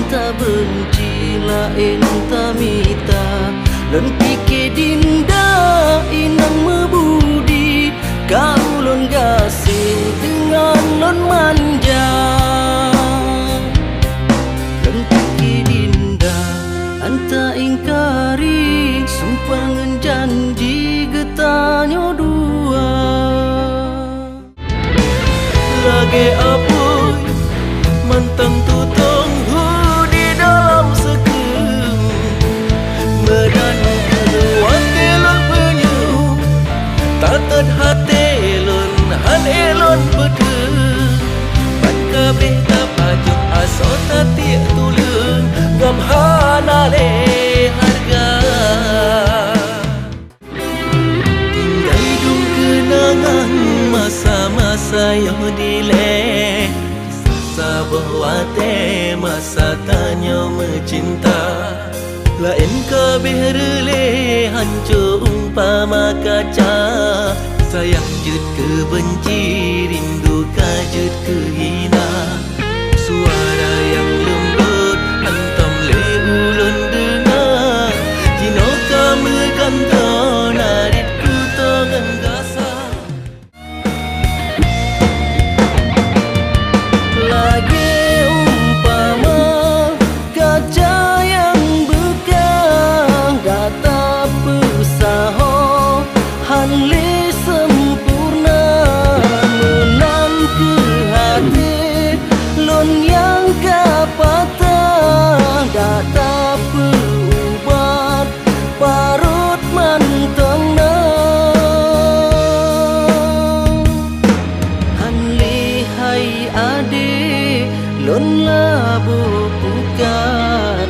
tak benci lain tak mita lon pike dinda inang mebudi kau lon gasih dengan lon manja lon pike dinda anta ingkari sumpangan janji getanyo dua lagi apuy mantang tutong di dalam sekem medan keluar telon penyu tatat hati lon han elon bede ban kabeh tapajuk aso tatik tulung gam hanale harga tinggal dum kenangan masa-masa yang dileh bahwa masa tanya mencinta lain kabeh rele hancur umpama kaca sayang jut ke benci rindu kajut ke hina suara yang lembut hantam le ulun dengar jino kami gantar narit ku tangan gasa lagi umpama kaca yang bekang gata pesaho hanli sempurna menang ke hati lon yang kapatah gata peubat parut manteng hanli hai ade lon labu pukat